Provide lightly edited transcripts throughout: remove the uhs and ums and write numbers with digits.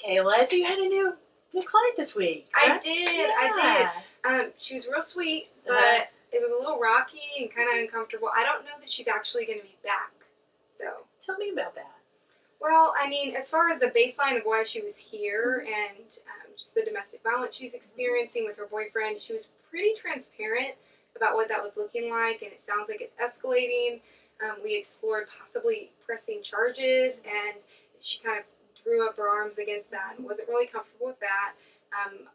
Kayla. So you had a new client this week, I right? did. Yeah. I did. She was real sweet, but it was a little rocky and kind of uncomfortable. I don't know that she's actually going to be back, though. Tell me about that. Well, I mean, as far as the baseline of why she was here and just the domestic violence she's experiencing with her boyfriend, she was pretty transparent about what that was looking like, and it sounds like it's escalating. We explored possibly pressing charges, and she kind of drew up her arms against that and wasn't really comfortable with that.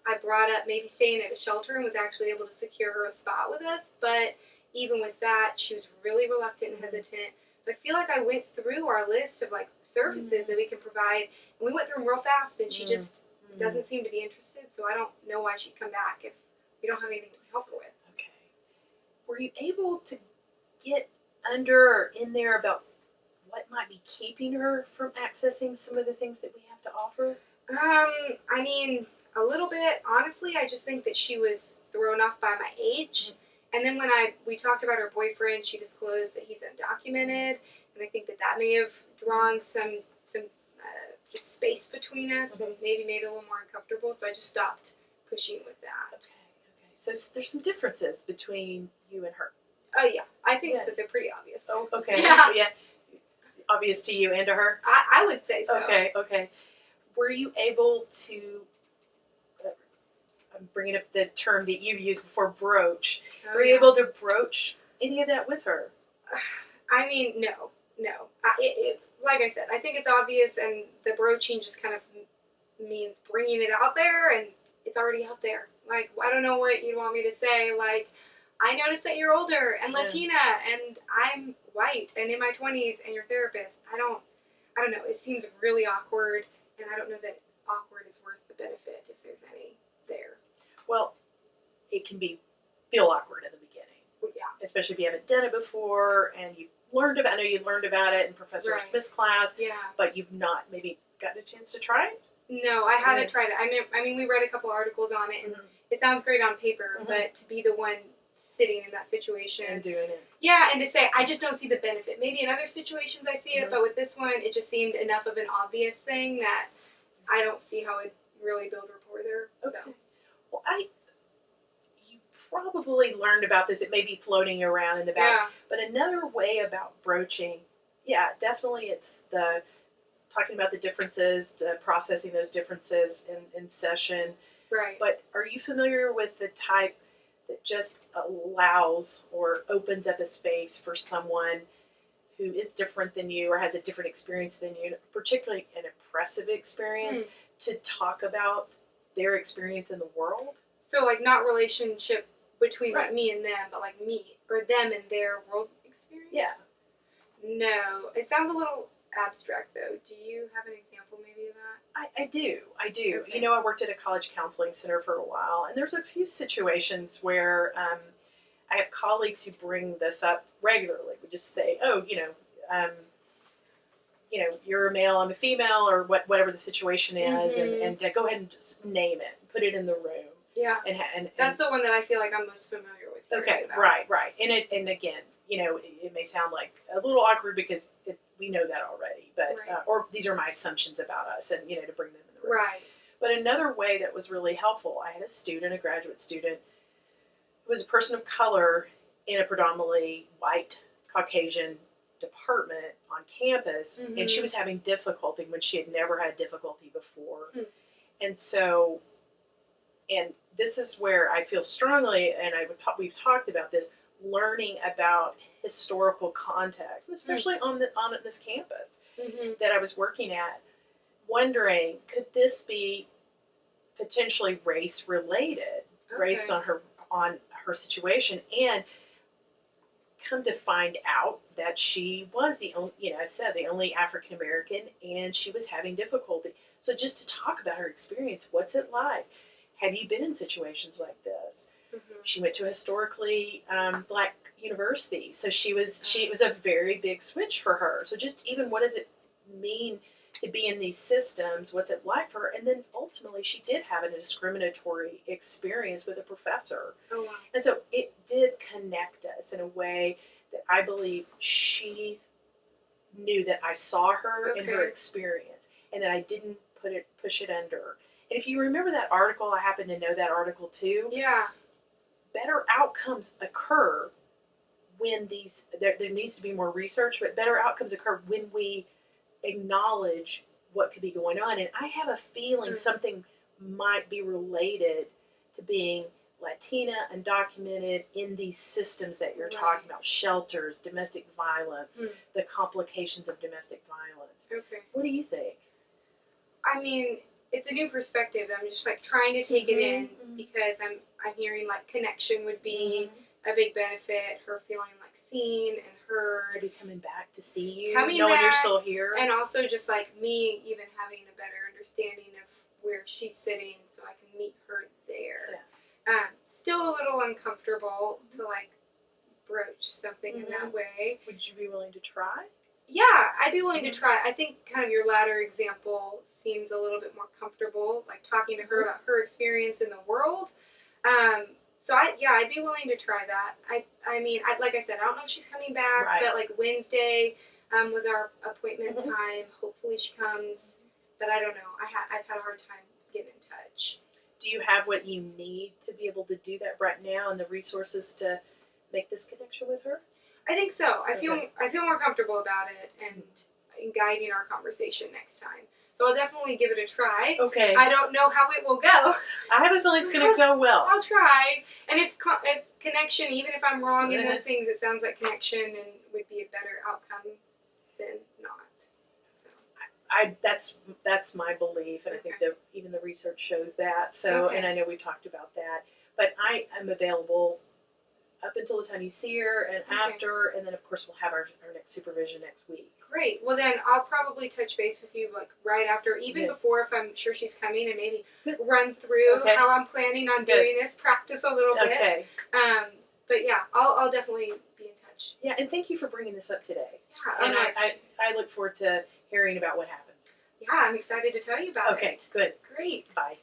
I brought up maybe staying at a shelter and was actually able to secure her a spot with us, but even with that, she was really reluctant and hesitant. So I feel like I went through our list of like services that we can provide, and we went through them real fast, and she just doesn't seem to be interested. So I don't know why she'd come back if we don't have anything to help her with. Okay. Were you able to get under or in there about what might be keeping her from accessing some of the things that we have to offer? I mean, a little bit. Honestly, I just think that she was thrown off by my age. And then when we talked about her boyfriend, she disclosed that he's undocumented, and I think that may have drawn some just space between us and maybe made it a little more uncomfortable. So I just stopped pushing with that. Okay. So there's some differences between you and her. Oh yeah, I think that they're pretty obvious. Oh, okay. Yeah. Obvious to you and to her. I would say so. Okay. Were you able to? I'm bringing up the term that you've used before, broach. Were you able to broach any of that with her? I mean, no. Like I said, I think it's obvious, and the broaching just kind of means bringing it out there, and it's already out there. Like, I don't know what you want me to say. Like, I noticed that you're older and Latina, and I'm white and in my 20s, and you're a therapist. I don't know. It seems really awkward, and I don't know that awkward is worth the benefit if there's any there. Well, it can feel awkward in the beginning. Well, yeah. Especially if you haven't done it before, and I know you learned about it in Professor Smith's class. Yeah. But you've not maybe gotten a chance to try it? No, I haven't tried it. I mean, we read a couple articles on it, and it sounds great on paper, but to be the one sitting in that situation and doing it. Yeah, and to say, I just don't see the benefit. Maybe in other situations I see it, but with this one, it just seemed enough of an obvious thing that I don't see how it really build rapport there. Okay. So. Well, you probably learned about this. It may be floating around in the back. Yeah. But another way about broaching, definitely it's the talking about the differences, processing those differences in session. Right. But are you familiar with the type that just allows or opens up a space for someone who is different than you or has a different experience than you, particularly an oppressive experience, to talk about their experience in the world? So, like, not relationship between like me and them, but like me or them and their world experience? Yeah. No. It sounds a little abstract, though. Do you have an example maybe of that? I do. Okay. You know, I worked at a college counseling center for a while, and there's a few situations where I have colleagues who bring this up regularly. We just say, you're a male, I'm a female, or whatever the situation is, and go ahead and just name it, put it in the room. Yeah. And that's the one that I feel like I'm most familiar with. Okay, right. And again, it may sound like a little awkward because we know that already, but or these are my assumptions about us, and to bring them in the room. Right. But another way that was really helpful, I had a graduate student, who was a person of color in a predominantly white Caucasian department on campus, and she was having difficulty when she had never had difficulty before, and so. And this is where I feel strongly, and we've talked about this, learning about historical context, especially on this campus that I was working at, wondering, could this be potentially race related, based on her situation, and come to find out that she was the only African American, and she was having difficulty. So just to talk about her experience, what's it like? Have you been in situations like this? She went to a historically black university, so it was a very big switch for her. So just even what does it mean to be in these systems? What's it like for her? And then ultimately, she did have a discriminatory experience with a professor. Oh, wow. And so it did connect us in a way that I believe she knew that I saw her in her experience, and that I didn't push it under. And if you remember that article, I happen to know that article too. Yeah. Better outcomes occur when there needs to be more research, but better outcomes occur when we acknowledge what could be going on. And I have a feeling something might be related to being Latina, undocumented in these systems that you're talking about, shelters, domestic violence, the complications of domestic violence. Okay. What do you think? I mean, it's a new perspective. I'm just like trying to take it in because I'm hearing like connection would be a big benefit. Her feeling like seen and heard. Maybe coming back to see you, knowing you're still here, and also just like me even having a better understanding of where she's sitting, so I can meet her there. Yeah. Still a little uncomfortable to like broach something in that way. Would you be willing to try? Yeah, I'd be willing to try. I think kind of your latter example seems a little bit more comfortable, like talking to her about her experience in the world. So I'd be willing to try that. I mean, like I said, I don't know if she's coming back, but like Wednesday was our appointment time. Hopefully she comes, but I don't know. I've had a hard time getting in touch. Do you have what you need to be able to do that right now and the resources to make this connection with her? I think so. I feel more comfortable about it and in guiding our conversation next time. So I'll definitely give it a try. Okay. I don't know how it will go. I have a feeling it's going to go well. I'll try. And if connection, even if I'm wrong in those things, it sounds like connection and would be a better outcome than not. So. That's my belief, and I think that even the research shows that. So, and I know we talked about that. But I am available up until the time you see her and after, and then of course we'll have our next supervision next week. Great. Well then I'll probably touch base with you like right after, even before if I'm sure she's coming, and maybe run through how I'm planning on doing this, practice a little bit. Okay. But yeah, I'll definitely be in touch. Yeah, and thank you for bringing this up today. Yeah. And I look forward to hearing about what happens. Yeah, I'm excited to tell you about it. Okay, good. Great. Bye.